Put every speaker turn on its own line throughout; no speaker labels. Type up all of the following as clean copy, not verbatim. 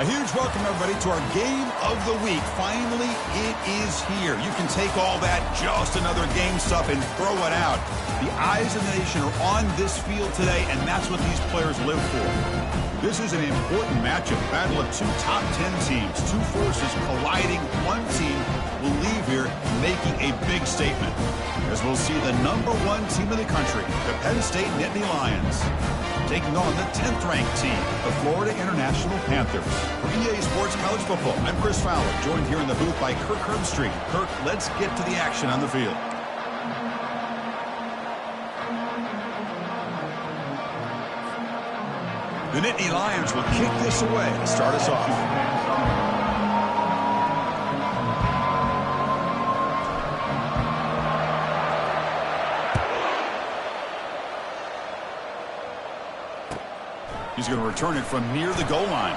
A huge welcome, everybody, to our game of the week. Finally, it is here. You can take all that just another game stuff and throw it out. The eyes of the nation are on this field today, and that's what these players live for. This is an important matchup, battle of two top 10 teams, two forces colliding. One team will leave here making a big statement, as we'll see the #1 team in the country, the Penn State Nittany Lions, taking on the 10th-ranked team, the Florida International Panthers. For EA Sports College Football, I'm Chris Fowler, joined here in the booth by Kirk Herbstreit. Kirk, let's get to the action on the field. The Nittany Lions will kick this away to start us off. He's going to return it from near the goal line.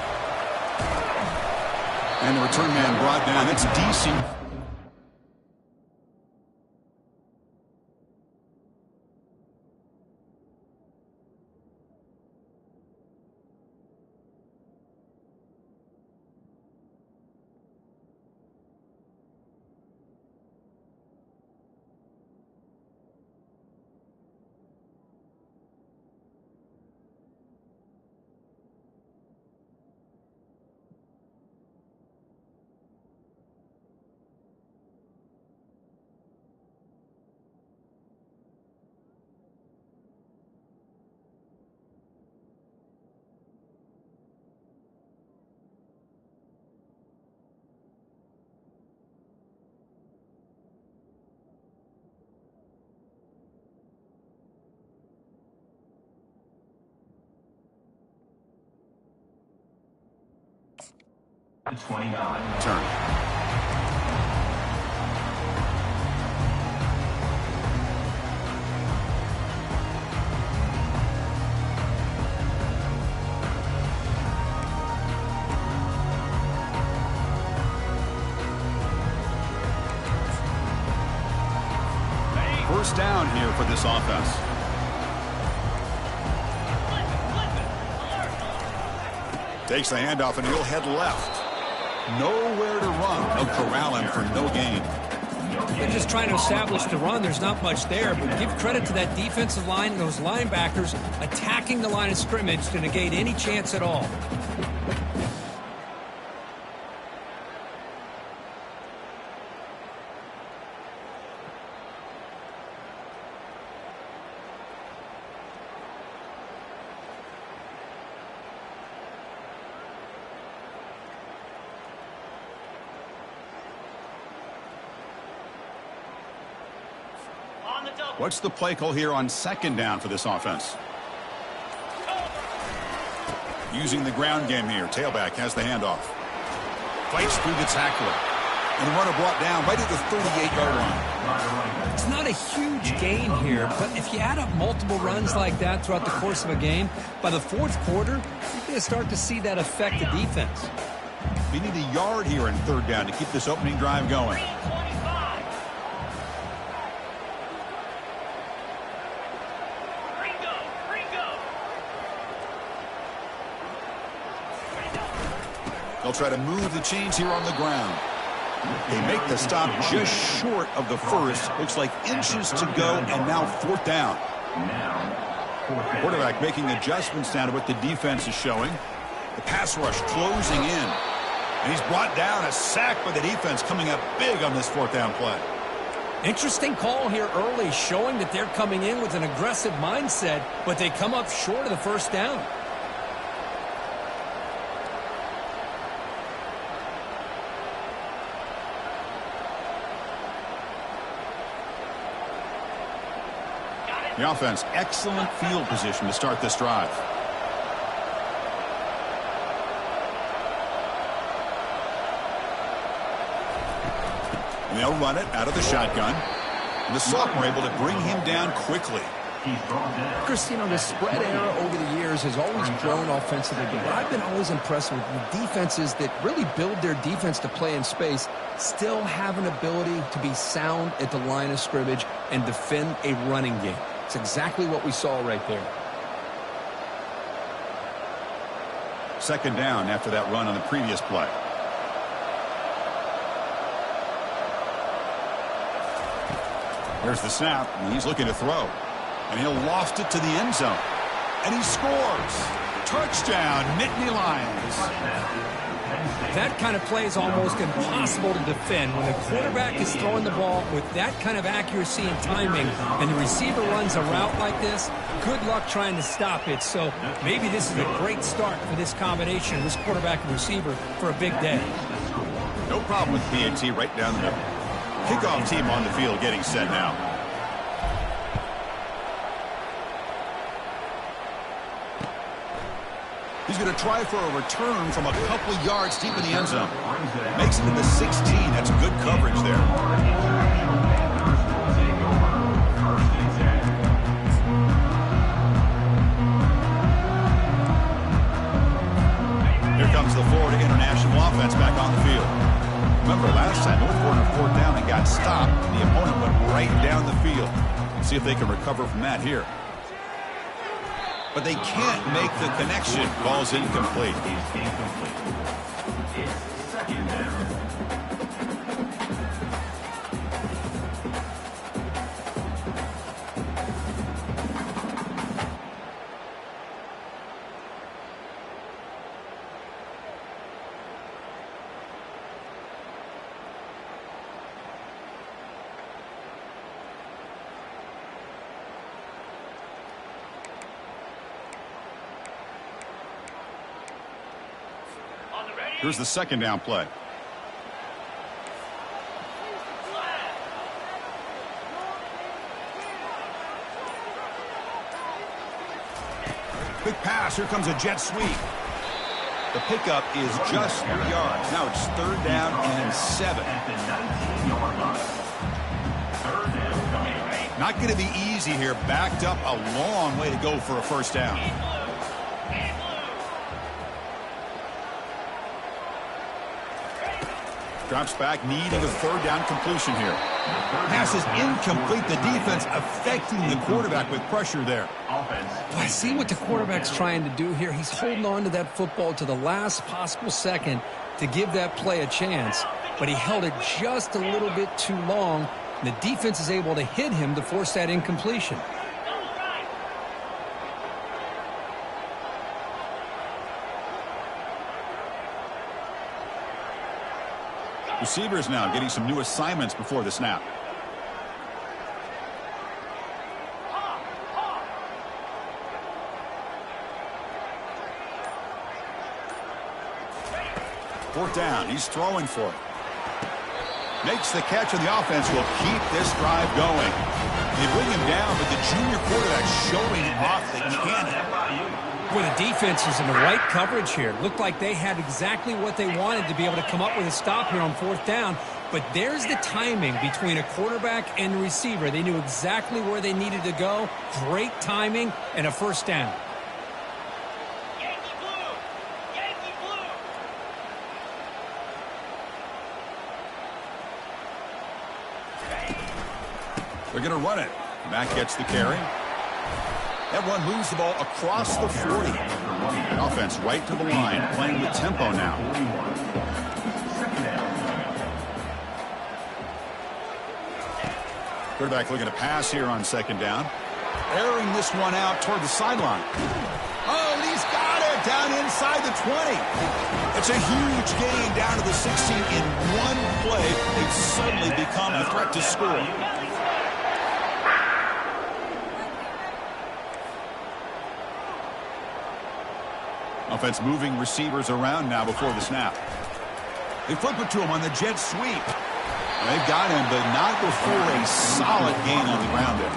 And the return man brought down. It's DC.
The 29.
Turn. First down here for this offense. Takes the handoff and he'll head left. Nowhere to run. They'll corral him for no gain.
They're just trying to establish the run. There's not much there, but give credit to that defensive line and those linebackers attacking the line of scrimmage to negate any chance at all.
What's the play call here on second down for this offense? Using the ground game here. Tailback has the handoff. Fights through the tackler. And the runner brought down right at the 38-yard line.
It's not a huge gain here, but if you add up multiple runs like that throughout the course of a game, by the fourth quarter, you're going to start to see that affect the defense.
We need a yard here in third down to keep this opening drive going. They'll try to move the chains here on the ground. They make the stop just short of the first. Looks like inches to go, and now fourth down. Quarterback making adjustments down to what the defense is showing. The pass rush closing in. And he's brought down. A sack by the defense coming up big on this fourth down play.
Interesting call here early, showing that they're coming in with an aggressive mindset, but they come up short of the first down.
The offense, excellent field position to start this drive. And they'll run it out of the shotgun. And the sophomore able to bring him down quickly.
Chris, you know, the spread era over the years has always grown offensively, but I've been always impressed with the defenses that really build their defense to play in space, still have an ability to be sound at the line of scrimmage and defend a running game. It's exactly what we saw right there.
Second down after that run on the previous play. Here's the snap, and he's looking to throw. And he'll loft it to the end zone. And he scores. Touchdown, Nittany Lions.
That kind of play is almost impossible to defend. When the quarterback is throwing the ball with that kind of accuracy and timing, and the receiver runs a route like this, good luck trying to stop it. So maybe this is a great start for this combination, this quarterback and receiver, for a big day.
No problem with PAT right down the middle. Kickoff team on the field getting set now. He's going to try for a return from a couple yards deep in the end zone. Makes it to the 16. That's good coverage there. Here comes the Florida International offense back on the field. Remember last time, North corner 4th down and got stopped. The opponent went right down the field. Let's see if they can recover from that here. But they can't make the connection. Ball's incomplete.
It's second down.
Here's the second down play. Quick pass. Here comes a jet sweep. The pickup is just 3 yards. Now it's 3rd down and 7. Not going to be easy here. Backed up a long way to go for a first down. Drops back, needing a 3rd down completion here. Pass is incomplete. The defense affecting the quarterback with pressure there.
I see what the quarterback's trying to do here. He's holding on to that football to the last possible second to give that play a chance, but he held it just a little bit too long. And the defense is able to hit him to force that incompletion.
Receivers now getting some new assignments before the snap. Fourth down. He's throwing for it. Makes the catch, and the offense will keep this drive going. They bring him down, but the junior quarterback showing off the cannon.
Boy, the defense is in the right coverage here. Looked like they had exactly what they wanted to be able to come up with a stop here on 4th down. But there's the timing between a quarterback and the receiver. They knew exactly where they needed to go. Great timing and a first down.
They're going to run it. Mack gets the carry. That run moves the ball across the 40. Offense right to the line, playing with tempo now. Quarterback looking to pass here on 2nd down. Airing this one out toward the sideline. Oh, and he's got it down inside the 20. It's a huge gain down to the 16 in one play. They've suddenly become a threat to score. Offense moving receivers around now before the snap. They flip it to him on the jet sweep. They've got him, but not before a solid gain on the ground there.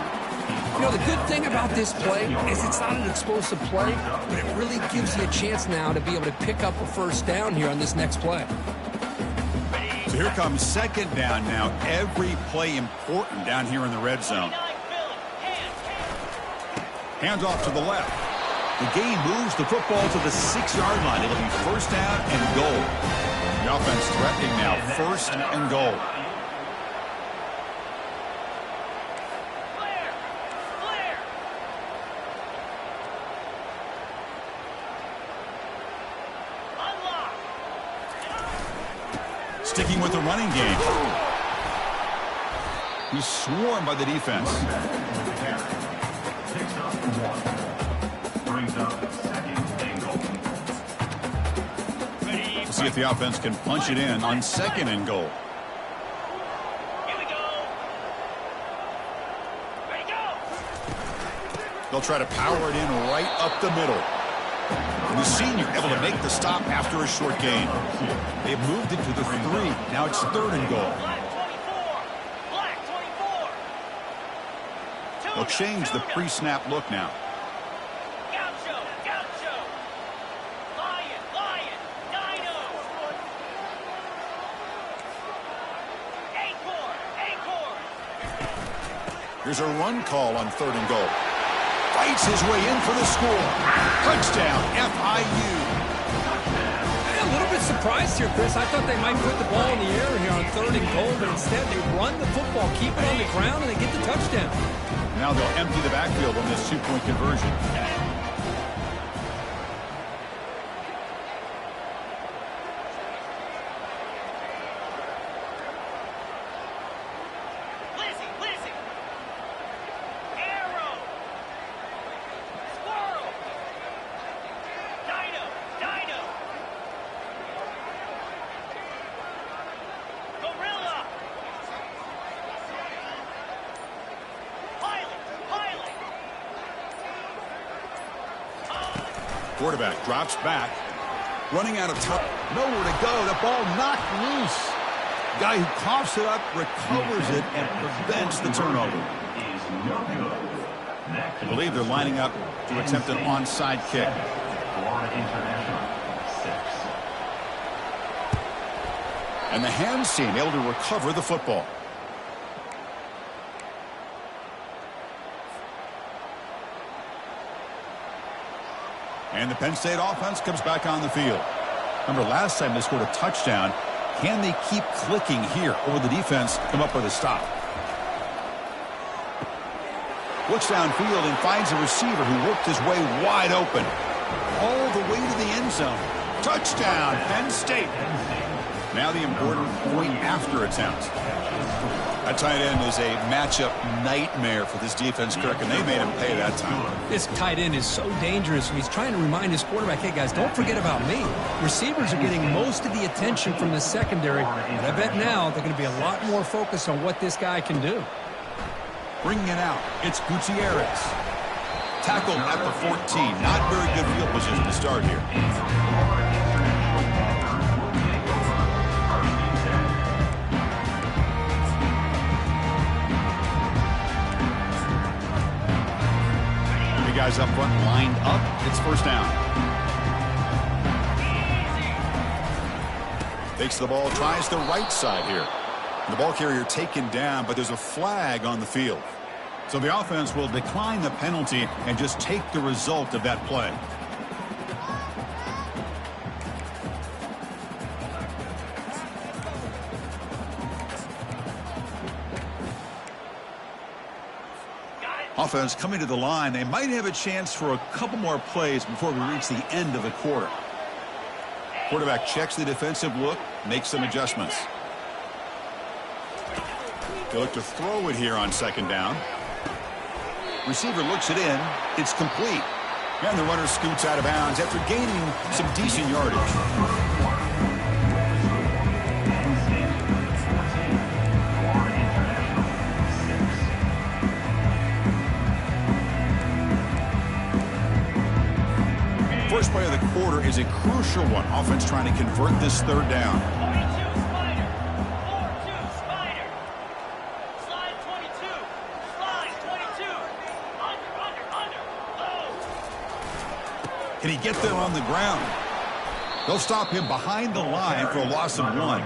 You know, the good thing about this play is it's not an explosive play, but it really gives you a chance now to be able to pick up a first down here on this next play.
So here comes 2nd down now. Every play important down here in the red zone. Hands off to the left. The gain moves the football to the 6-yard line. It'll be first down and goal. The offense threatening now, 1st and goal. sticking with the running game. He's swarmed by the defense.
Picks up 1. Brings up 2nd and goal.
We'll see if the offense can punch it in on 2nd and goal.
Here we go. Ready, go.
They'll try to power it in right up the middle. And the senior able to make the stop after a short gain. They've moved it to the 3. Now it's 3rd and goal.
Black 24. Black 24.
They'll change the pre-snap look now.
Gaucho. Gaucho. Lion. Lion. Dino. Acorn. Acorn.
Here's a run call on 3rd and goal. Fights his way in for the score. Touchdown, FIU.
A little bit surprised here, Chris. I thought they might put the ball in the air here on 3rd and goal, but instead they run the football, keep it on the ground, and they get the touchdown.
Now they'll empty the backfield on this 2-point conversion.
Lizzie. Lizzie. Arrow. Squirrel. Dino. Dino. Gorilla. Pilot. Pilot.
Quarterback drops back. Running out of time. Nowhere to go. The ball knocked loose. Guy who coughs it up, recovers it, and prevents the turnover.
Is no good. That
I believe they're lining up to attempt an onside kick.
Florida International 6.
And the hands team able to recover the football. And the Penn State offense comes back on the field. Remember, last time they scored a touchdown. Can they keep clicking here, or will the defense come up with a stop? Looks downfield and finds a receiver who worked his way wide open. All the way to the end zone. Touchdown, Penn State. Now the important point after attempt. That tight end is a matchup nightmare for this defense, Kirk, and they made him pay that time.
This tight end is so dangerous. He's trying to remind his quarterback, hey, guys, don't forget about me. Receivers are getting most of the attention from the secondary, but I bet now they're going to be a lot more focused on what this guy can do.
Bringing it out, it's Gutierrez. Tackled at the 14. Not very good field position to start here. Guys up front lined up. It's 1st down. Takes the ball, tries the right side here. The ball carrier taken down, but there's a flag on the field. So the offense will decline the penalty and just take the result of that play. Offense coming to the line. They might have a chance for a couple more plays before we reach the end of the quarter. Quarterback checks the defensive look, makes some adjustments. They look to throw it here on 2nd down. Receiver looks it in. It's complete. And the runner scoots out of bounds after gaining some decent yardage. First play of the quarter is a crucial one. Offense trying to convert this 3rd down.
22 Spider. 4-2 Spider. Slide 22. Slide 22. Under. Low.
Can he get there on the ground? They'll stop him behind the line for a loss of 1.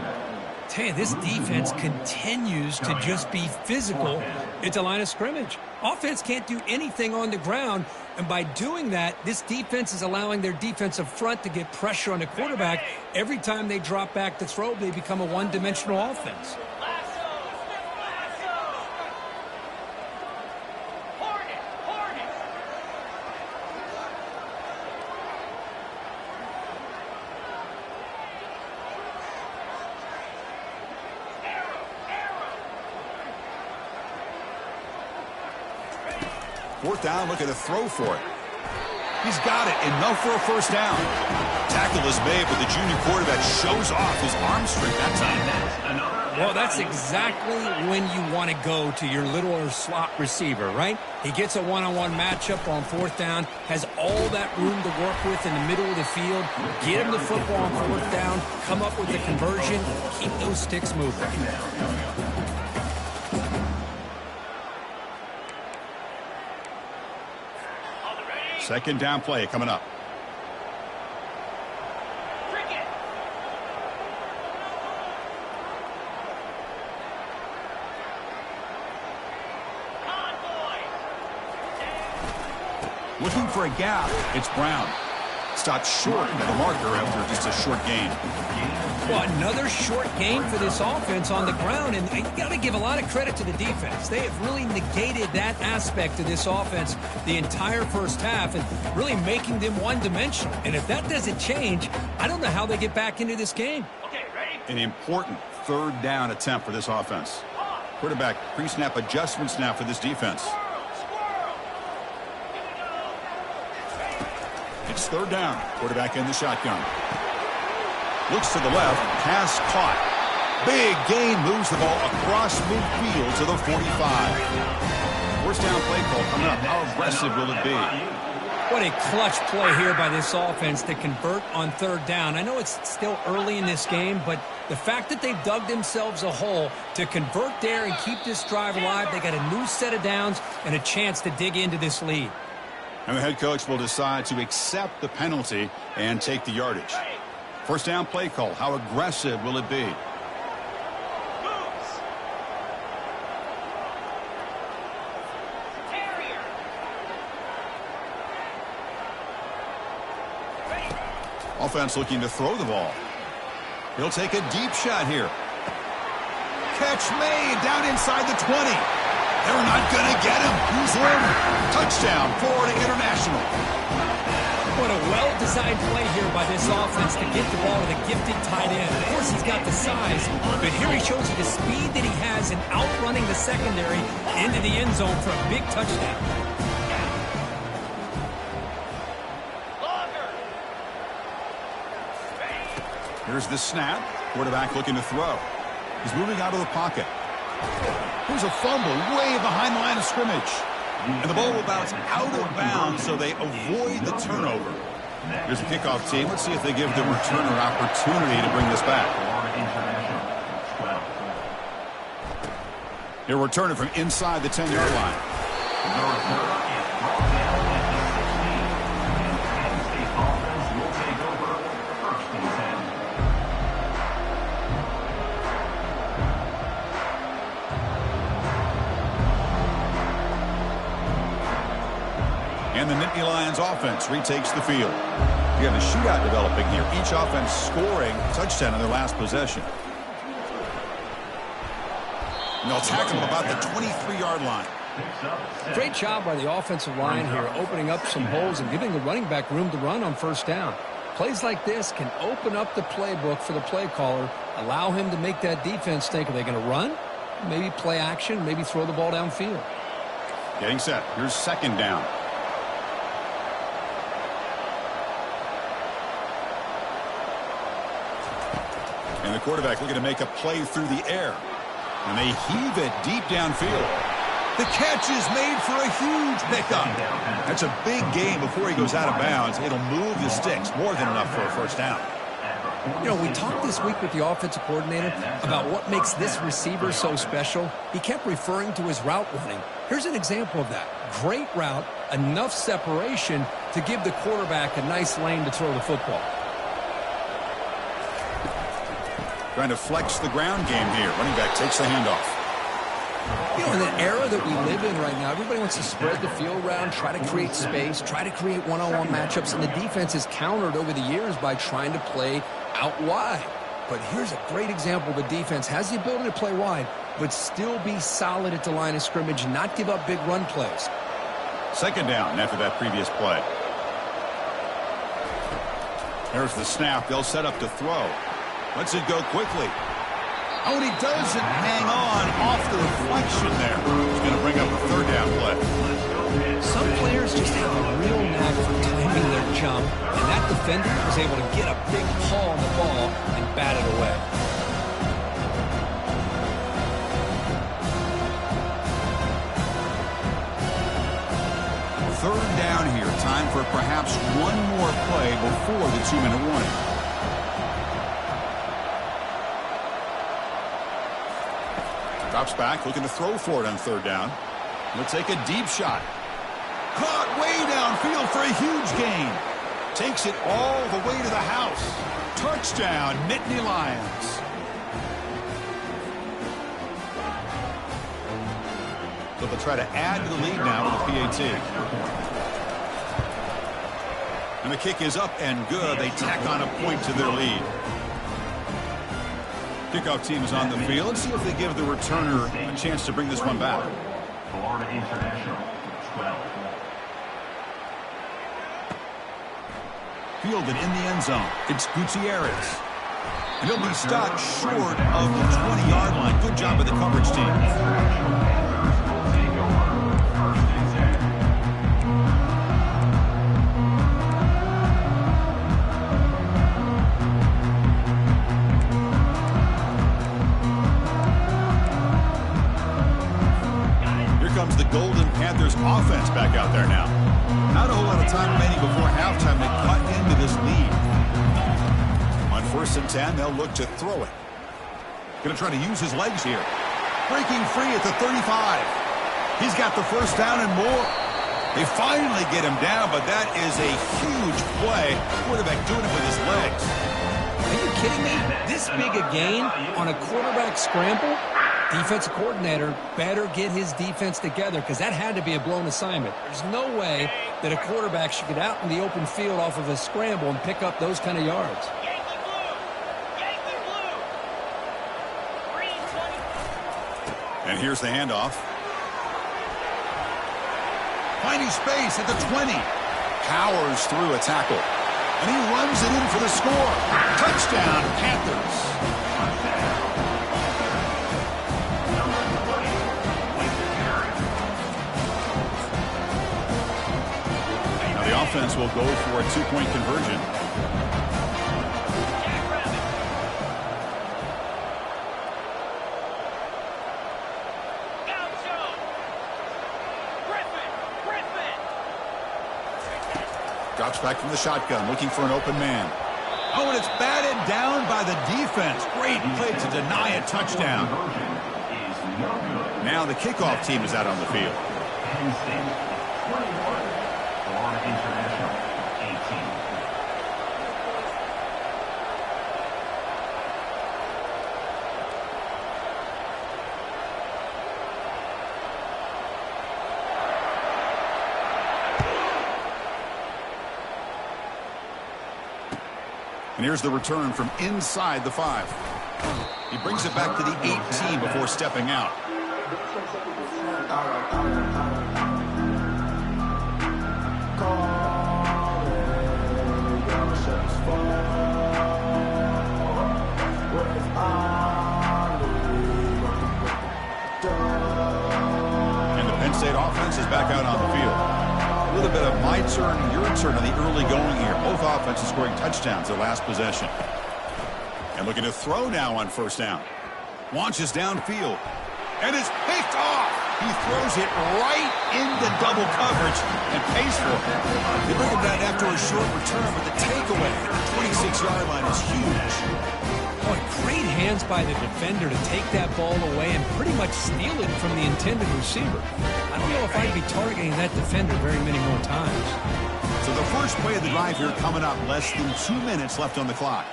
Tell you, this defense continues to just be physical at the line of scrimmage. Offense can't do anything on the ground, and by doing that, this defense is allowing their defensive front to get pressure on the quarterback. Every time they drop back to throw, they become a one-dimensional offense.
Lasso. Hornet.
Fourth down, looking to throw for it. He's got it. Enough for a first down. Tackle is made, but the junior quarterback shows off his arm strength that time.
Well, that's exactly when you want to go to your littler slot receiver, right? He gets a one-on-one matchup on fourth down, has all that room to work with in the middle of the field, get him the football on fourth down, come up with the conversion, keep those sticks moving.
Second down play coming up. Looking for a gap. It's Brown. Stopped short of the marker after just a short gain.
Well, another short gain for this offense on the ground, and you got to give a lot of credit to the defense. They have really negated that aspect of this offense the entire first half and really making them one-dimensional. And if that doesn't change, I don't know how they get back into this game.
Okay, ready?
An important third down attempt for this offense. Quarterback pre-snap adjustments now for this defense. It's third down. Quarterback in the shotgun. Looks to the left. Pass caught. Big gain, moves the ball across midfield to the 45. First down play call coming up. How aggressive will it be?
What a clutch play here by this offense to convert on third down. I know it's still early in this game, but the fact that they've dug themselves a hole to convert there and keep this drive alive, they got a new set of downs and a chance to dig into this lead.
And the head coach will decide to accept the penalty and take the yardage. First down play call. How aggressive will it be? Offense looking to throw the ball. He'll take a deep shot here. Catch made down inside the 20. They're not going to get him. He's in. Touchdown, Florida International.
What a well-designed play here by this offense to get the ball to the gifted tight end. Of course, he's got the size, but here he shows you the speed that he has in outrunning the secondary into the end zone for a big touchdown.
Here's the snap. Quarterback looking to throw. He's moving out of the pocket. Here's a fumble way behind the line of scrimmage. And the ball will bounce out of bounds, so they avoid the turnover. Here's the kickoff team. Let's see if they give the returner opportunity to bring this back. He'll return it from inside the 10-yard line. And the Nittany Lions offense retakes the field. You have a shootout developing here. Each offense scoring a touchdown on their last possession. And they'll tackle him about the 23-yard line.
Great job by the offensive line here, opening up some holes and giving the running back room to run on first down. Plays like this can open up the playbook for the play caller, allow him to make that defense think, are they going to run? Maybe play action, maybe throw the ball downfield.
Getting set. Here's second down. And the quarterback looking to make a play through the air. And they heave it deep downfield. The catch is made for a huge pickup. That's a big gain before he goes out of bounds. It'll move the sticks. More than enough for a first down.
You know, we talked this week with the offensive coordinator about what makes this receiver so special. He kept referring to his route running. Here's an example of that. Great route, enough separation to give the quarterback a nice lane to throw the football.
Trying to flex the ground game here. Running back takes the handoff.
You know, in the era that we live in right now, everybody wants to spread the field around, try to create space, try to create one-on-one matchups, and the defense has countered over the years by trying to play out wide. But here's a great example. The defense has the ability to play wide, but still be solid at the line of scrimmage, not give up big run plays.
Second down after that previous play. There's the snap. They'll set up to throw. Lets it go quickly. Oh, and he doesn't hang on off the reflection there. He's going to bring up a third down play.
Some players just have a real knack for timing their jump, and that defender was able to get a big paw on the ball and bat it away.
Third down here. Time for perhaps one more play before the 2-minute warning. Drops back, looking to throw for it on third down. He'll take a deep shot. Caught way downfield for a huge gain. Takes it all the way to the house. Touchdown, Nittany Lions. So they'll try to add to the lead now with the PAT. And the kick is up and good. They tack on a point to their lead. Kickoff team is on the field. Let's see if they give the returner a chance to bring this one back.
Florida International, 12.
Fielded in the end zone. It's Gutierrez. And he'll be stopped short of the 20-yard line. Good job by the coverage team. Offense back out there now. Not a whole lot of time remaining before halftime to cut into this lead. On 1st and 10, they'll look to throw it. Going to try to use his legs here. Breaking free at the 35. He's got the first down and more. They finally get him down, but that is a huge play. Quarterback doing it with his legs.
Are you kidding me? This big a gain on a quarterback scramble? Defensive coordinator better get his defense together because that had to be a blown assignment. There's no way that a quarterback should get out in the open field off of a scramble and pick up those kind of yards.
Yankee blue! Yankee blue! Green 20.
And here's the handoff. Finding space at the 20. Powers through a tackle. And he runs it in for the score. Touchdown, Panthers. The offense will go for a 2-point conversion.
Gaucho! Griffin!
Drops back from the shotgun, looking for an open man. Oh, and it's batted down by the defense. Great play to deny a touchdown. Now the kickoff team is out on the field.
Penn State, 21. Florida International, 18.
And here's the return from inside the 5. He brings it back to the 18 before stepping out. And the Penn State offense is back out on the field. A little bit of my turn, your turn on the early going here. Both offenses scoring touchdowns their last possession. And looking to throw now on 1st down. Launches downfield. And it's picked off. He throws it right into double coverage and pays for it. They bring him down after a short return, but the takeaway at the 26-yard line is huge.
Boy, great hands by the defender to take that ball away and pretty much steal it from the intended receiver. I don't know if I'd be targeting that defender very many more times.
So the first play of the drive here coming up. Less than 2 minutes left on the clock.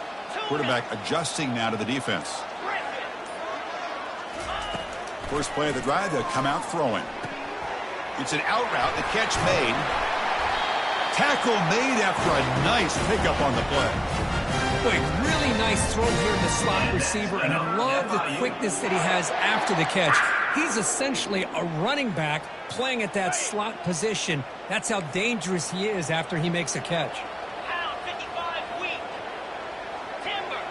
Quarterback adjusting now to the defense. First play of the drive, they'll come out throwing. It's an out route, the catch made. Tackle made after a nice pickup on the play.
Boy, really nice throw here to the slot receiver, and I love the quickness that he has after the catch. He's essentially a running back playing at that slot position. That's how dangerous he is after he makes a catch.
Pound 55 weak. Timber.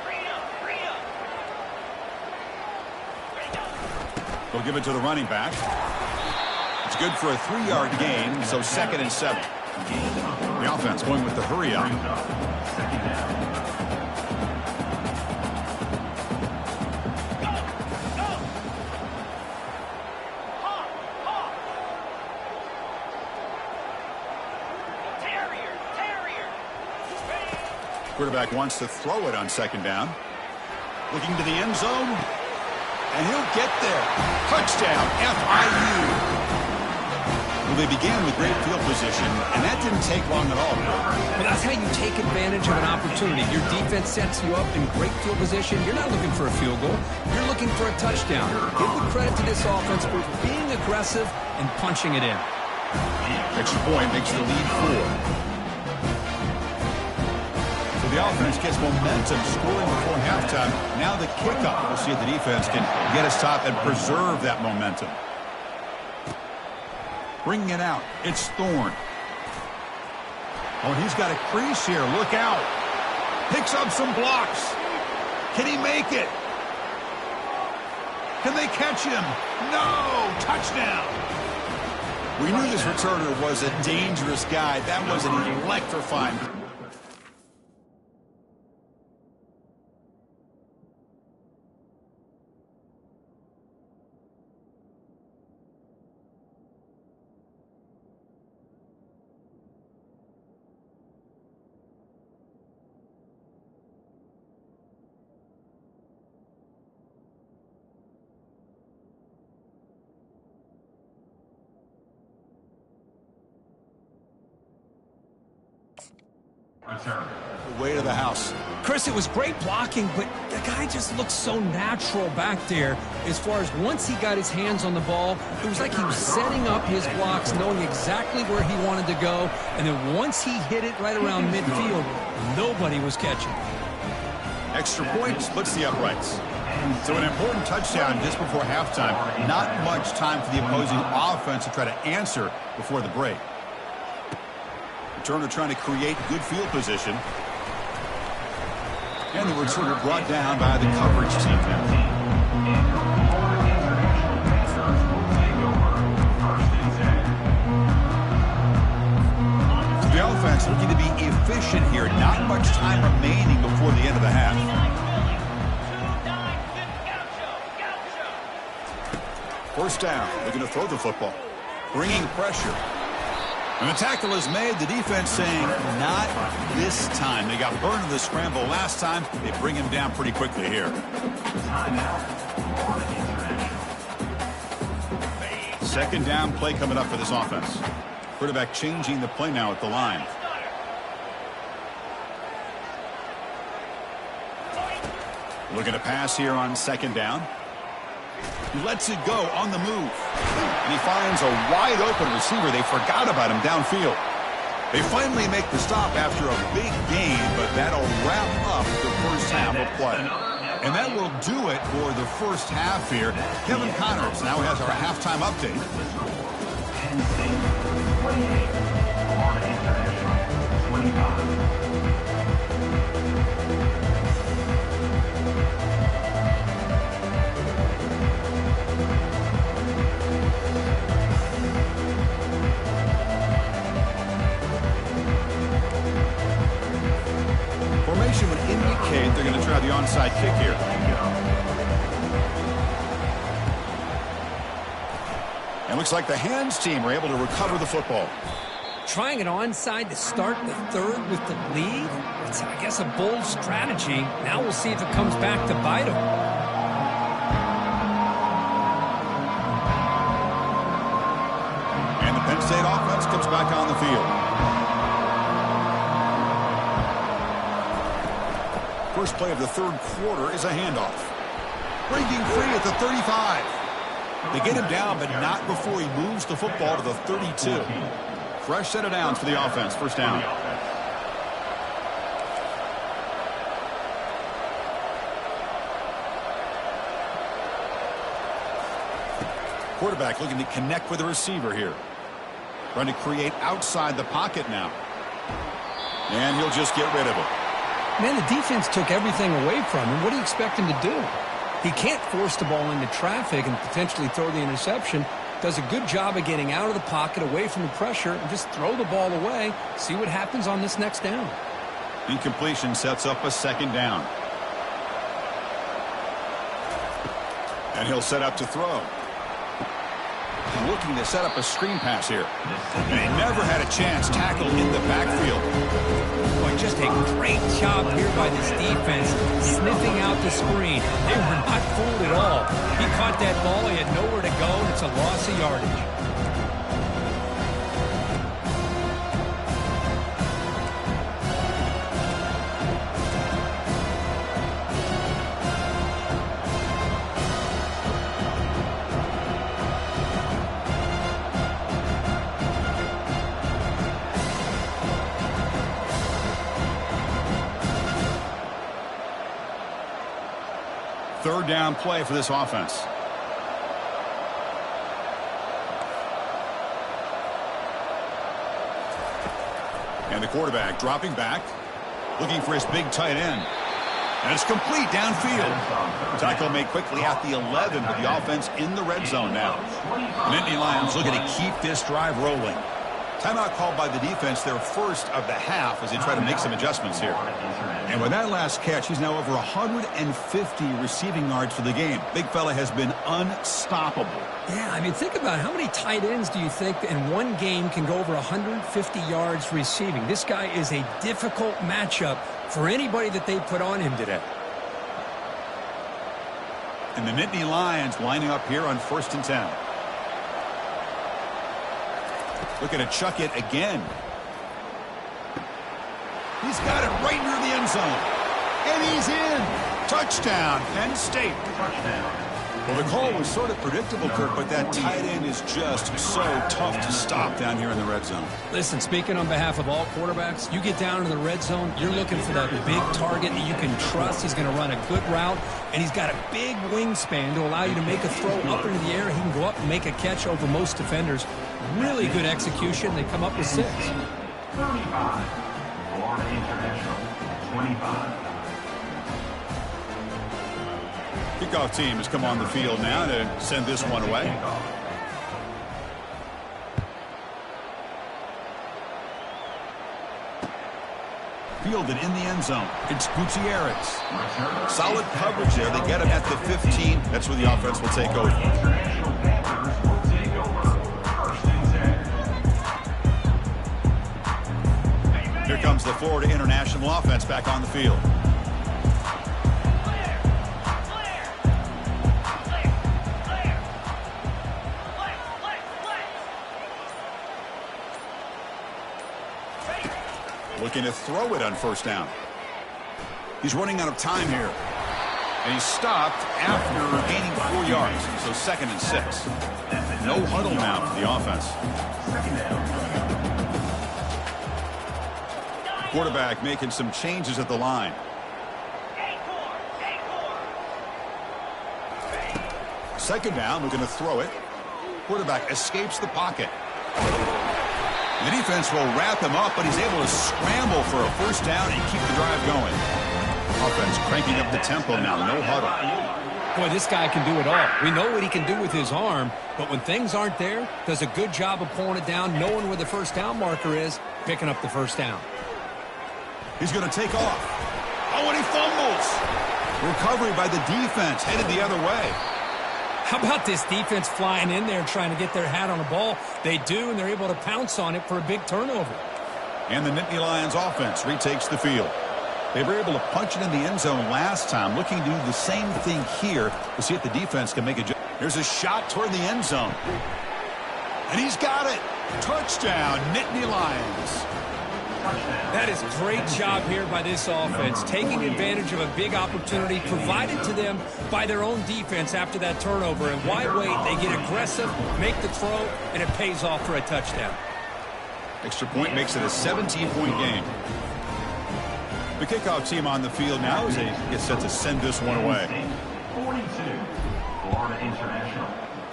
Freedom.
They'll give it to the running back. It's good for a 3-yard gain, so 2nd and 7. The offense going with the hurry up.
Second down.
Quarterback wants to throw it on 2nd down. Looking to the end zone. And he'll get there. Touchdown, FIU. Well, they began with great field position, and that didn't take long at all.
Well, that's how you take advantage of an opportunity. Your defense sets you up in great field position. You're not looking for a field goal. You're looking for a touchdown. Give the credit to this offense for being aggressive and punching it in.
Extra point makes the lead 4. The offense gets momentum scoring before halftime. Now the kickoff. We'll see if the defense can get a stop and preserve that momentum. Bringing it out. It's Thorne. Oh, he's got a crease here. Look out. Picks up some blocks. Can he make it? Can they catch him? No! Touchdown! We knew this returner was a dangerous guy. That was an electrifying. Way to the house.
Chris, it was great blocking, but the guy just looked so natural back there. As far as once he got his hands on the ball, it was like he was setting up his blocks, knowing exactly where he wanted to go. And then once he hit it right around midfield, nobody was catching.
Extra point splits the uprights. So an important touchdown just before halftime. Not much time for the opposing offense to try to answer before the break. Returner trying to create good field position. And the returner brought down by the coverage team. The offense looking to be efficient here. Not much time remaining before the end of the half. First down, looking to throw the football. Bringing pressure. And the tackle is made. The defense saying, not this time. They got burned in the scramble last time. They bring him down pretty quickly here. Second down play coming up for this offense. Quarterback changing the play now at the line. Looking to pass here on second down. He lets it go on the move. And he finds a wide open receiver. They forgot about him downfield. They finally make the stop after a big gain, but that'll wrap up the first half of play. And that will do it for the first half here. Kevin Connors now has our halftime update.
Penn State 28, Florida International 25.
Formation would indicate they're going to try the onside kick here. And looks like the hands team are able to recover the football.
Trying an onside to start the third with the lead? It's, I guess, a bold strategy. Now we'll see if it comes back to bite them.
And the Penn State offense comes back on the field. First play of the third quarter is a handoff. Breaking free at the 35. They get him down, but not before he moves the football to the 32. Fresh set of downs for the offense. First down. Quarterback looking to connect with the receiver here. Trying to create outside the pocket now. And he'll just get rid of it.
Man, the defense took everything away from him. What do you expect him to do? He can't force the ball into traffic and potentially throw the interception. Does a good job of getting out of the pocket, away from the pressure, and just throw the ball away. See what happens on this next down.
Incompletion sets up a second down. And he'll set up to throw. Looking to set up a screen pass here. And he never had a chance tackled in the backfield.
Boy, just a great job here by this defense, sniffing out the screen. They were not fooled at all. He caught that ball. He had nowhere to go, and it's a loss of yardage.
Third down play for this offense. And the quarterback dropping back, looking for his big tight end. And it's complete downfield. Tackle made quickly at the 11, but the offense in the red zone now. The Nittany Lions looking to keep this drive rolling. Timeout called by the defense, their first of the half, as they try to make some adjustments here. And with that last catch, he's now over 150 receiving yards for the game. Big fella has been unstoppable.
Yeah, I mean, think about how many tight ends do you think in one game can go over 150 yards receiving? This guy is a difficult matchup for anybody that they put on him today.
And the Nittany Lions lining up here on 1st and 10. Looking to chuck it again. He's got it right near the end zone. And he's in. Touchdown, Penn State. Well, the call was sort of predictable, Kirk, but that tight end is just so tough to stop down here in the red zone.
Listen, speaking on behalf of all quarterbacks, you get down in the red zone, you're looking for that big target that you can trust. He's going to run a good route, and he's got a big wingspan to allow you to make a throw up into the air. He can go up and make a catch over most defenders. Really good execution. They come up with 6.
35. Florida International, 25.
Kickoff team has come on the field now to send this one away. Fielded in the end zone. It's Gutierrez. Solid coverage there. They get him at the 15. That's where the offense will take over. Here comes the Florida International offense back on the field. Looking to throw it on 1st down. He's running out of time here. And he's stopped after gaining 4 yards. So 2nd and 6. No huddle now for the offense. Quarterback making some changes at the line. Second down, looking to throw it. Quarterback escapes the pocket. The defense will wrap him up, but he's able to scramble for a 1st down and keep the drive going. Offense cranking up the tempo now, no huddle.
Boy, this guy can do it all. We know what he can do with his arm, but when things aren't there, does a good job of pulling it down, knowing where the 1st down marker is, picking up the 1st down.
He's going to take off. Oh, and he fumbles. Recovery by the defense, headed the other way.
How about this defense flying in there trying to get their hat on the ball? They do, and they're able to pounce on it for a big turnover.
And the Nittany Lions offense retakes the field. They were able to punch it in the end zone last time, looking to do the same thing here to see if the defense can make a jump. Here's a shot toward the end zone. And he's got it. Touchdown, Nittany Lions.
That is a great job here by this offense, taking advantage of a big opportunity provided to them by their own defense after that turnover. And why wait? They get aggressive, make the throw, and it pays off for a touchdown.
Extra point makes it a 17-point game. The kickoff team on the field now as they get set to send this one away.
42. Florida International,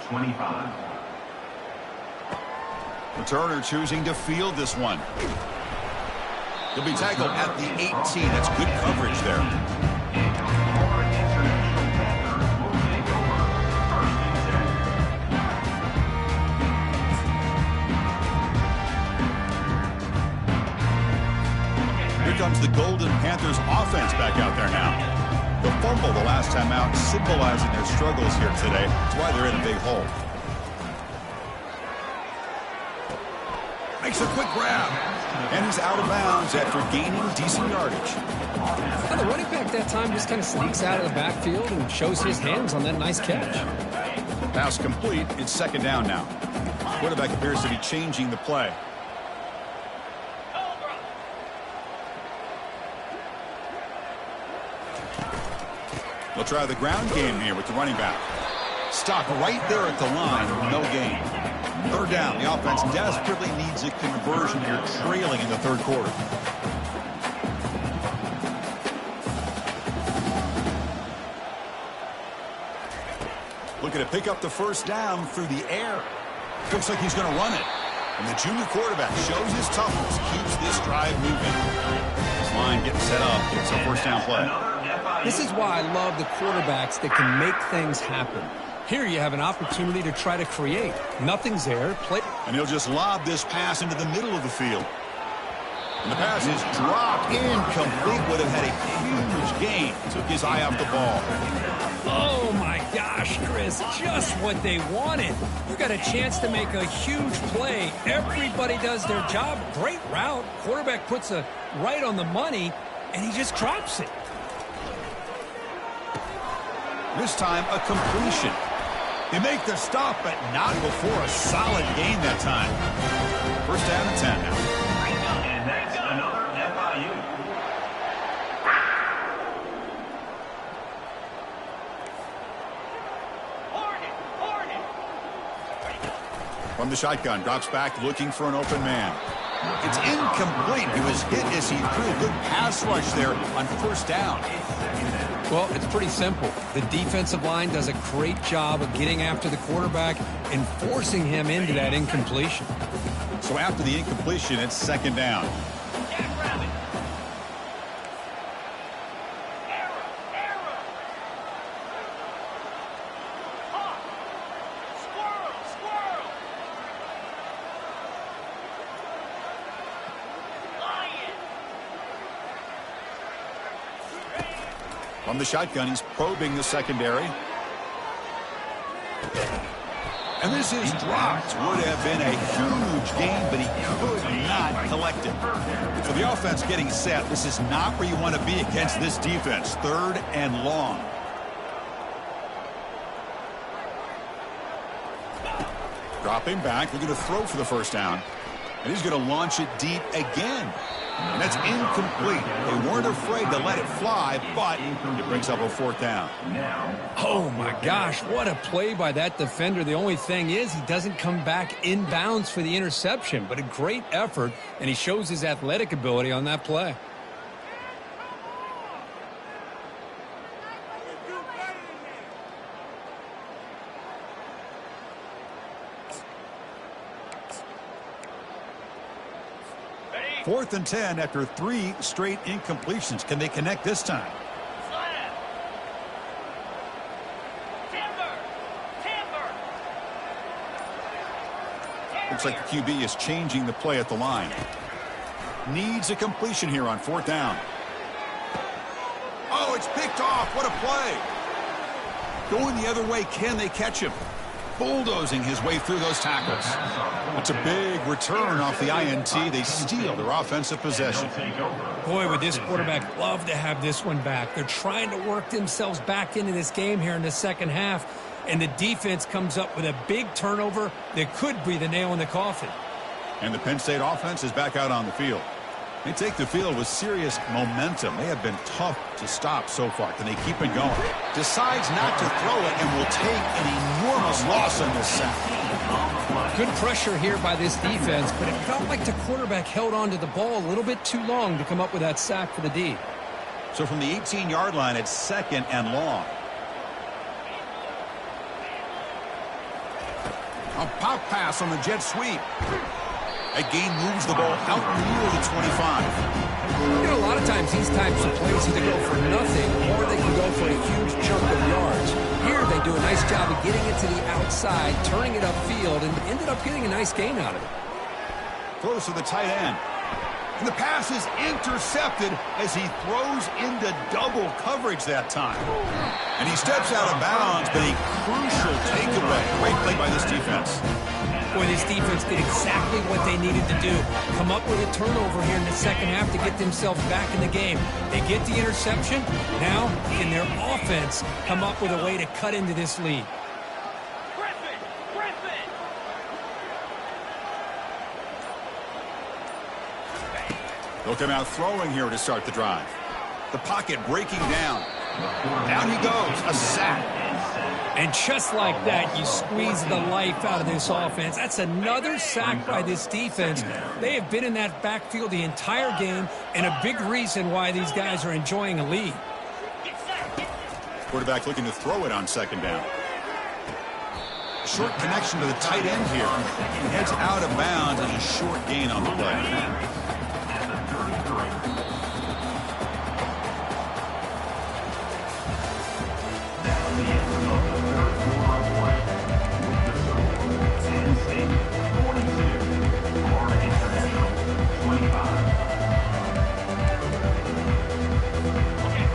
25.
Returner choosing to field this one. He'll be tackled at the 18. That's good coverage there. the Golden Panthers offense back out there now. The fumble the last time out symbolizing their struggles here today. That's why they're in a big hole. Makes a quick grab. And he's out of bounds after gaining decent yardage.
Now the running back that time just kind of sneaks out of the backfield and shows his hands on that nice catch.
Pass complete. It's second down now. Quarterback appears to be changing the play. They'll try the ground game here with the running back. Stop right there at the line. No gain. Third down. The offense desperately needs a conversion here, trailing in the third quarter. Looking to pick up the first down through the air. Looks like he's going to run it. And the junior quarterback shows his toughness, keeps this drive moving. This line getting set up. It's a first down play.
This is why I love the quarterbacks that can make things happen. Here you have an opportunity to try to create. Nothing's there.
And he'll just lob this pass into the middle of the field. And the pass is dropped. Incomplete. Would have had a huge gain. Took his eye off the ball.
Oh, my gosh, Chris. Just what they wanted. You got a chance to make a huge play. Everybody does their job. Great route. Quarterback puts it right on the money, and he just drops it.
This time, a completion. They make the stop, but not before a solid gain that time. First down and 10 now.
And next, another FIU.
From the shotgun, drops back looking for an open man. It's incomplete. He was hit as he threw a good pass rush there on first down.
Well, it's pretty simple. The defensive line does a great job of getting after the quarterback and forcing him into that incompletion.
So after the incompletion, it's second down. From the shotgun, he's probing the secondary. And this is dropped. Would have been a huge gain, but he could not collect it. For the offense getting set, this is not where you want to be against this defense. Third and long. Dropping back, looking to throw for the first down. And he's going to launch it deep again. And that's incomplete. They weren't afraid to let it fly, but it brings up a fourth down.
Oh, my gosh, what a play by that defender. The only thing is he doesn't come back inbounds for the interception, but a great effort, and he shows his athletic ability on that play.
Fourth and 10 after 3 straight incompletions. Can they connect this time? Looks like the QB is changing the play at the line. Needs a completion here on fourth down. Oh, it's picked off. What a play. Going the other way. Can they catch him? Bulldozing his way through those tackles. That's a big return off the INT. They steal their offensive possession.
Boy, would this quarterback love to have this one back. They're trying to work themselves back into this game here in the second half, and the defense comes up with a big turnover that could be the nail in the coffin.
And the Penn State offense is back out on the field. They take the field with serious momentum. They have been tough to stop so far. Can they keep it going? Decides not to throw it and will take an enormous loss on this sack.
Good pressure here by this defense, but it felt like the quarterback held on to the ball a little bit too long to come up with that sack for the D.
So from the 18-yard line, it's second and long. A pop pass on the jet sweep. That gain moves the ball out near the 25.
You know, a lot of times these types of plays either go for nothing or they can go for a huge chunk of yards. Here they do a nice job of getting it to the outside, turning it upfield, and ended up getting a nice gain out of it.
Throws to the tight end. And the pass is intercepted as he throws into double coverage that time. And he steps out of bounds, but a crucial takeaway. Great play by this defense.
Boy, this defense did exactly what they needed to do. Come up with a turnover here in the second half to get themselves back in the game. They get the interception. Now, in their offense, come up with a way to cut into this lead.
Griffin!
They'll come out throwing here to start the drive. The pocket breaking down. Down he goes. A sack.
And just like that, you squeeze the life out of this offense. That's another sack by this defense. They have been in that backfield the entire game, and a big reason why these guys are enjoying a lead.
Quarterback looking to throw it on second down. Short connection to the tight end here. He heads out of bounds and a short gain on the play.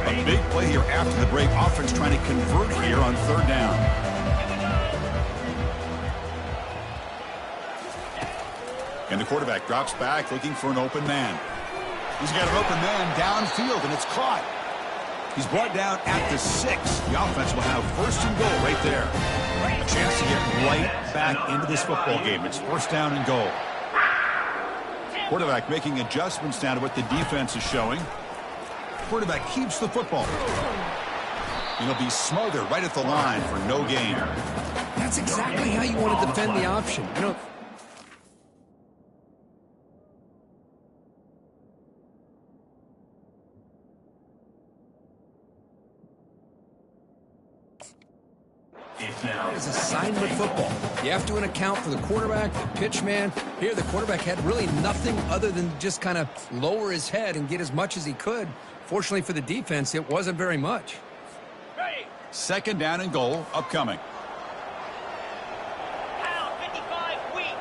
A big play here after the break. Offense trying to convert here on third down. And the quarterback drops back looking for an open man. He's got an open man downfield, and it's caught. He's brought down at the 6. The offense will have first and goal right there. A chance to get right back into this football game. It's first down and goal. Quarterback making adjustments now to what the defense is showing. Quarterback keeps the football. And he'll be smothered right at the line for no gain.
That's exactly how you want to defend the option. You know, it's assignment football. You have to account for the quarterback, the pitch man. Here, the quarterback had really nothing other than just kind of lower his head and get as much as he could. Fortunately for the defense, it wasn't very much.
Second down and goal upcoming.
Pound 55 weak.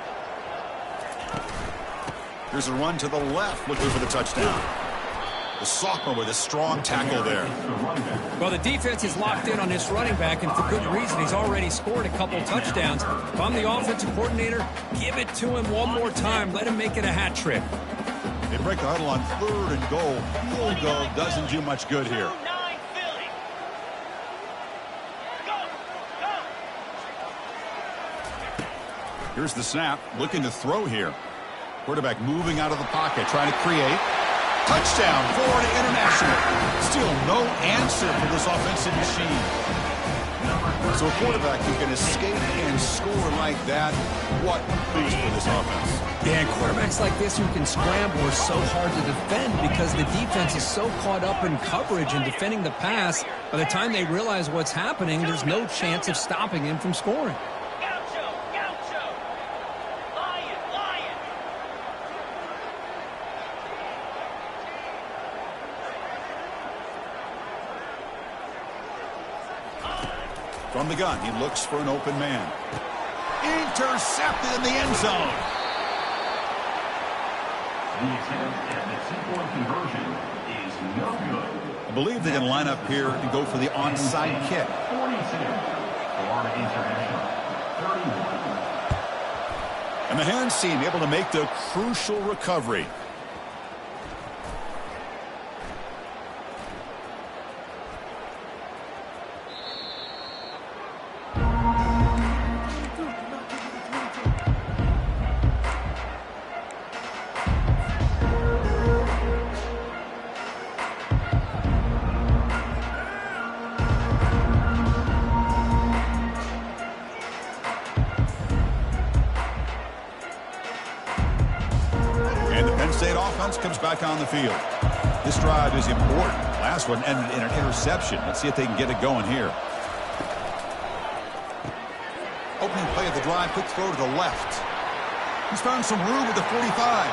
Here's a run to the left looking for the touchdown. The sophomore with a strong tackle there.
Well, the defense is locked in on this running back, and for good reason. He's already scored a couple touchdowns. If I'm the offensive coordinator, give it to him one more time. Let him make it a hat trick.
They break the huddle on third and goal. Field goal doesn't do much good here.
9 Philly. Go.
Here's the snap. Looking to throw here. Quarterback moving out of the pocket, trying to create. Touchdown, Florida International. Still no answer for this offensive machine. So a quarterback who can escape and score like that, what a boost for this offense.
Yeah, quarterbacks like this who can scramble are so hard to defend because the defense is so caught up in coverage and defending the pass. By the time they realize what's happening, there's no chance of stopping him from scoring.
Gaucho. Lion.
From the gun, he looks for an open man. Intercepted in the end zone.
The attempt at the two-point conversion is no good.
I believe they can line up here and go for the onside kick.
42. Florida International. 31.
And the hands team able to make the crucial recovery. Comes back on the field. This drive is important. Last one ended in an interception. Let's see if they can get it going here. Opening play of the drive. Quick throw to the left. He's found some room with the 45.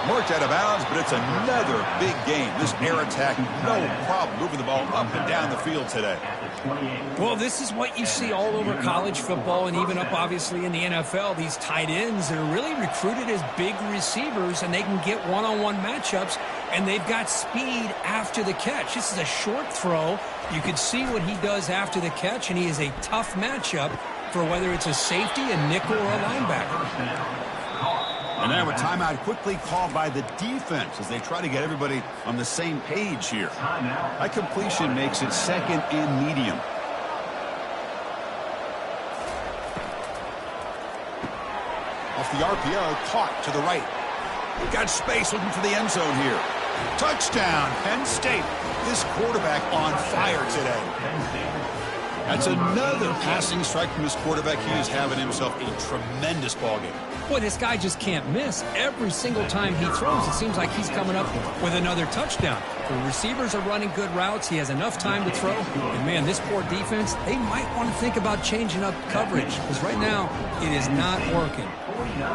Marked out of bounds, but it's another big game. This air attack, no problem moving the ball up and down the field today.
Well, this is what you see all over college football and even up, obviously, in the NFL. These tight ends that are really recruited as big receivers, and they can get one-on-one matchups, and they've got speed after the catch. This is a short throw. You can see what he does after the catch, and he is a tough matchup for whether it's a safety, a nickel, or a linebacker.
And now a timeout quickly called by the defense as they try to get everybody on the same page here. That completion makes it second and medium. Off the RPO, caught to the right. Got space looking for the end zone here. Touchdown, Penn State. This quarterback on fire today. That's another passing strike from this quarterback. He is having himself a tremendous ballgame.
Boy, this guy just can't miss. Every single time he throws, it seems like he's coming up with another touchdown. The receivers are running good routes. He has enough time to throw. And, man, this poor defense, they might want to think about changing up coverage because right now it is not working.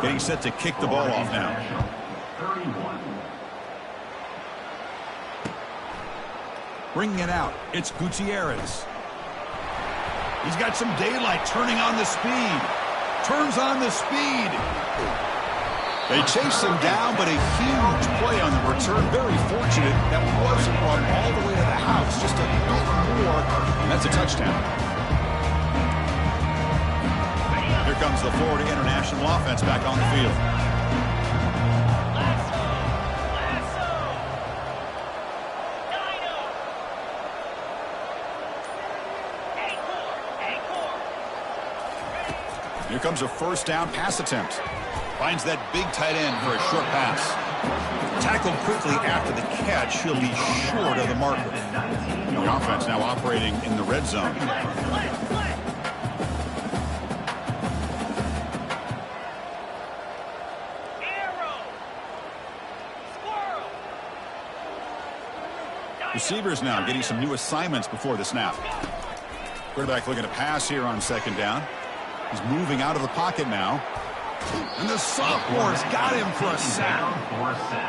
Getting set to kick the ball off now. Bringing it out, it's Gutierrez. He's got some daylight, turning on the speed. Turns on the speed. They chase him down, but a huge play on the return. Very fortunate that wasn't brought all the way to the house. Just a bit more, and that's a touchdown. Here comes the Florida International offense back on the field. Here comes a first down pass attempt. Finds that big tight end for a short pass. Tackled quickly after the catch. He'll be short of the marker. The offense now operating in the red zone. Receivers now getting some new assignments before the snap. Quarterback looking to pass here on second down. He's moving out of the pocket now. And the sophomore's got him for a sack.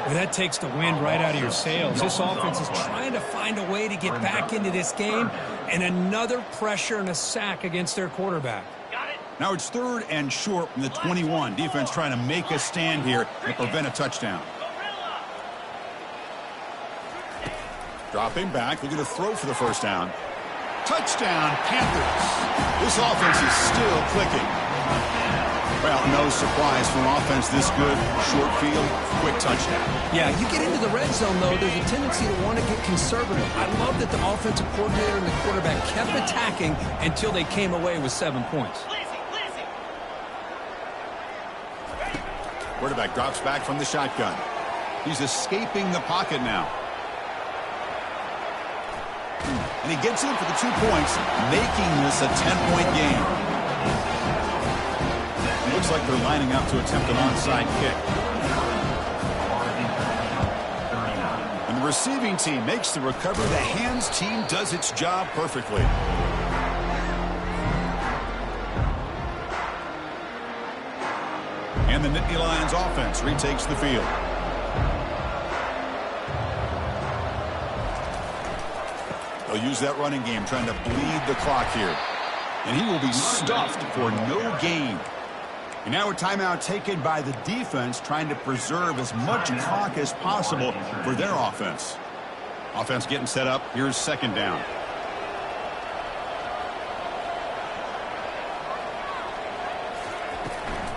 Well, that takes the wind right out of your sails. This offense is trying to find a way to get back into this game, and another pressure and a sack against their quarterback.
Now it's third and short from the 21. Defense trying to make a stand here and prevent a touchdown. Dropping back, looking to throw for the first down. Touchdown, Panthers. This offense is still clicking. Well, no surprise for an offense this good. Short field, quick touchdown.
Yeah, you get into the red zone, though, there's a tendency to want to get conservative. I love that the offensive coordinator and the quarterback kept attacking until they came away with 7 points.
Quarterback drops back from the shotgun. He's escaping the pocket now. And he gets in for the 2 points, making this a 10-point game. It looks like they're lining up to attempt an onside kick. And the receiving team makes the recovery. The hands team does its job perfectly. And the Nittany Lions offense retakes the field. They'll use that running game, trying to bleed the clock here. And he will be stuffed for no gain. And now a timeout taken by the defense, trying to preserve as much clock as possible for their offense. Offense getting set up. Here's second down.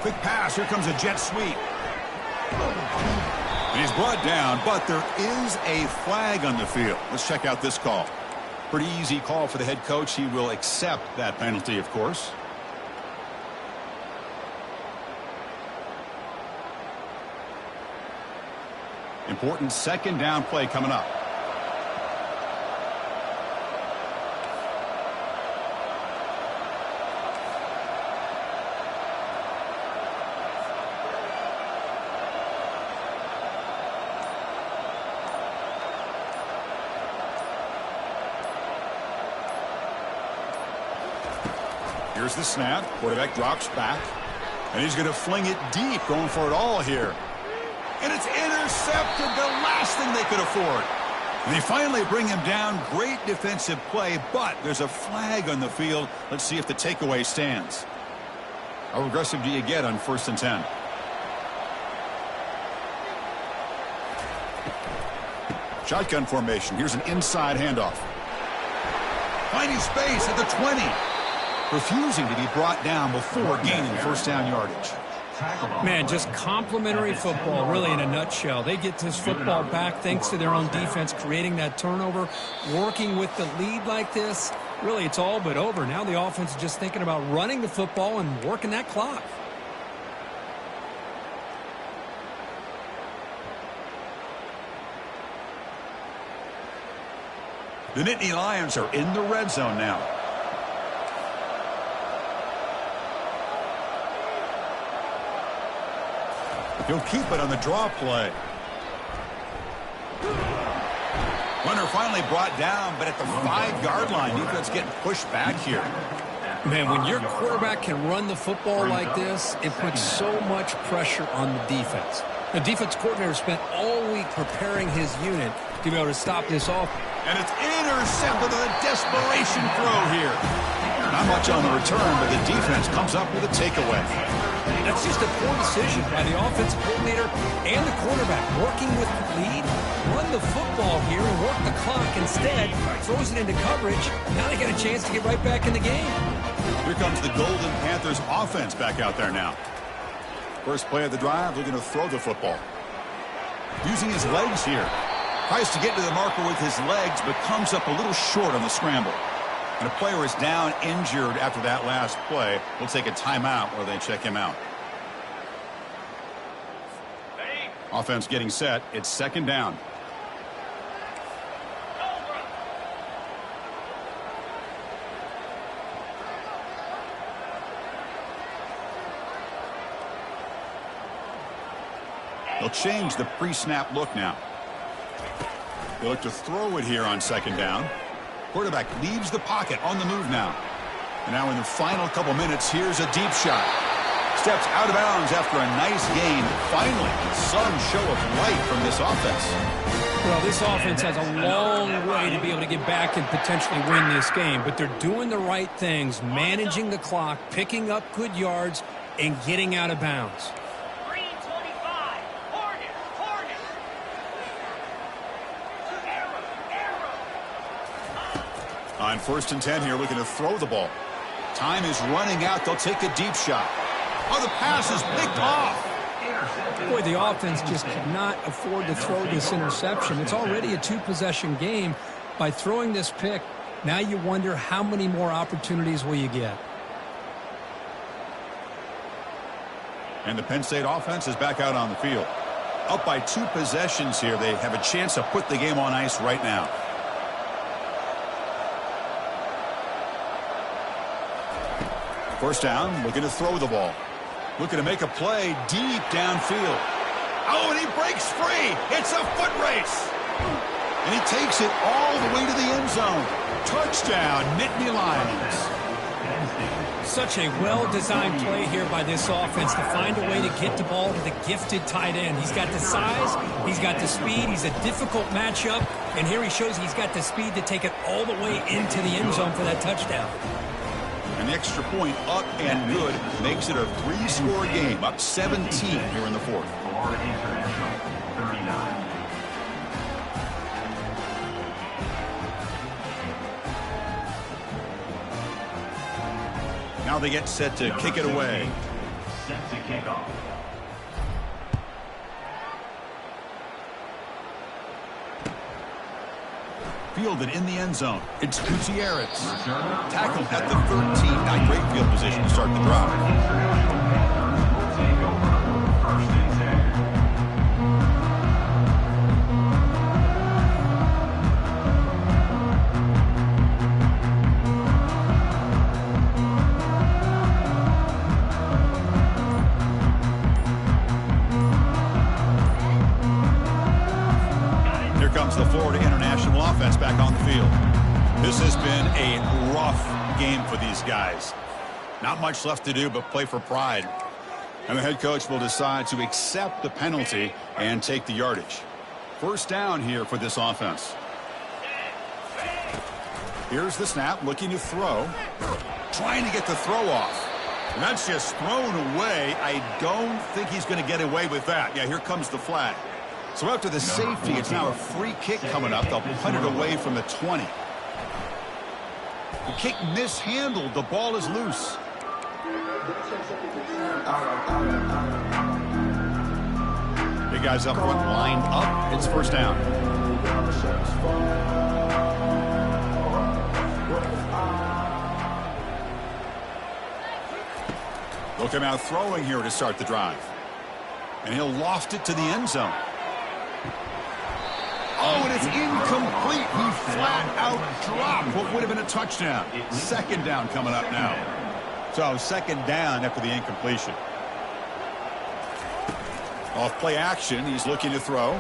Quick pass. Here comes a jet sweep. And he's brought down, but there is a flag on the field. Let's check out this call. Pretty easy call for the head coach. He will accept that penalty, of course. Important second down play coming up. Here's the snap. Quarterback drops back. And he's going to fling it deep, going for it all here. And it's intercepted, the last thing they could afford. And they finally bring him down. Great defensive play, but there's a flag on the field. Let's see if the takeaway stands. How aggressive do you get on 1st and 10? Shotgun formation. Here's an inside handoff. Finding space at the 20. Refusing to be brought down before gaining first down yardage.
Man, just complimentary football, really, in a nutshell. They get this football back thanks to their own defense, creating that turnover, working with the lead like this. Really, it's all but over. Now the offense is just thinking about running the football and working that clock.
The Nittany Lions are in the red zone now. He'll keep it on the draw play. Runner finally brought down, but at the 5-yard line, defense getting pushed back here.
Man, when your quarterback can run the football like this, it puts so much pressure on the defense. The defense coordinator spent all week preparing his unit to be able to stop this off.
And it's intercepted with a desperation throw here. Not much on the return, but the defense comes up with a takeaway.
That's just a poor decision by the offensive coordinator and the quarterback. Working with the lead, run the football here and work the clock. Instead, throws it into coverage. Now they got a chance to get right back in the game.
Here comes the Golden Panthers offense back out there now. First play of the drive, looking to throw the football. Using his legs here. Tries to get to the marker with his legs, but comes up a little short on the scramble. And a player is down injured after that last play. We'll take a timeout where they check him out.
Ready?
Offense getting set. It's 2nd down. They'll change the pre-snap look now. They look to throw it here on 2nd down. Quarterback leaves the pocket on the move now. And now in the final couple minutes, here's a deep shot. Steps out of bounds after a nice gain. Finally, some show of light from this offense.
Well, this offense has a long way to be able to get back and potentially win this game. But they're doing the right things, managing the clock, picking up good yards, and getting out of bounds.
Green 25. Hornet.
On 1st and 10 here, looking to throw the ball. Time is running out. They'll take a deep shot. Oh, the pass is picked off.
Boy, the offense just cannot afford to throw this interception. It's already a 2-possession game. By throwing this pick, now you wonder how many more opportunities will you get.
And the Penn State offense is back out on the field. Up by 2 possessions here. They have a chance to put the game on ice right now. First down, looking to throw the ball. Looking to make a play deep downfield. Oh, and he breaks free. It's a foot race. And he takes it all the way to the end zone. Touchdown, Nittany Lions.
Such a well-designed play here by this offense to find a way to get the ball to the gifted tight end. He's got the size, he's got the speed, he's a difficult matchup, and here he shows he's got the speed to take it all the way into the end zone for that touchdown.
An extra point up and good makes it a 3-score game, up 17 here in the 4th.
Florida International, 39.
Now they get set to kick it away.
Set to kick off.
Fielded in the end zone. It's Gutierrez. Tackled at the 13. Not great field position to start the drive.
International Panthers will take over 1st and 10.
Here comes the Florida International offense back on the field. This has been a rough game for these guys. Not much left to do but play for pride. And the head coach will decide to accept the penalty and take the yardage. First down here for this offense. Here's the snap, looking to throw. Trying to get the throw off. And that's just thrown away. I don't think he's going to get away with that. Yeah, here comes the flag. So after the safety, it's now a free kick coming up. They'll punt it away from the 20. The kick mishandled. The ball is loose. Big guys up front, lined up. It's first down. Look him out throwing here to start the drive. And he'll loft it to the end zone. Oh, and it's incomplete. He flat out dropped what would have been a touchdown. Second down coming up now. So second down after the incompletion. Off play action, he's looking to throw.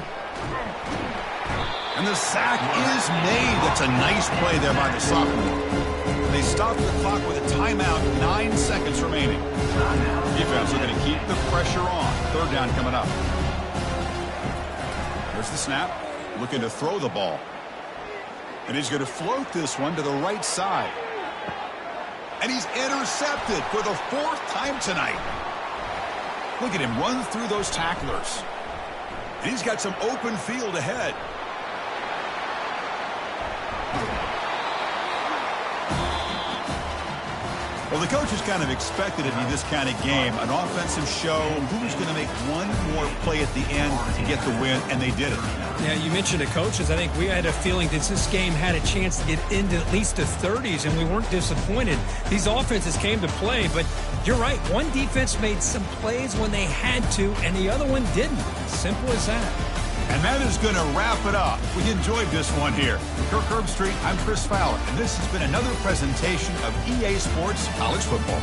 And the sack is made. That's a nice play there by the sophomore. They stop the clock with a timeout, 9 seconds remaining. Defense looking to keep the pressure on. Third down coming up. There's the snap. Looking to throw the ball. And he's going to float this one to the right side. And he's intercepted for the 4th time tonight. Look at him run through those tacklers. And he's got some open field ahead. Well, the coaches kind of expected it to be this kind of game, an offensive show. Who's going to make one more play at the end to get the win, and they did it.
Yeah, you mentioned the coaches. I think we had a feeling that this game had a chance to get into at least the 30s, and we weren't disappointed. These offenses came to play, but you're right. One defense made some plays when they had to, and the other one didn't. Simple as that.
And that is going to wrap it up. We enjoyed this one here. Kirk Herbstreit, I'm Chris Fowler, and this has been another presentation of EA Sports College Football.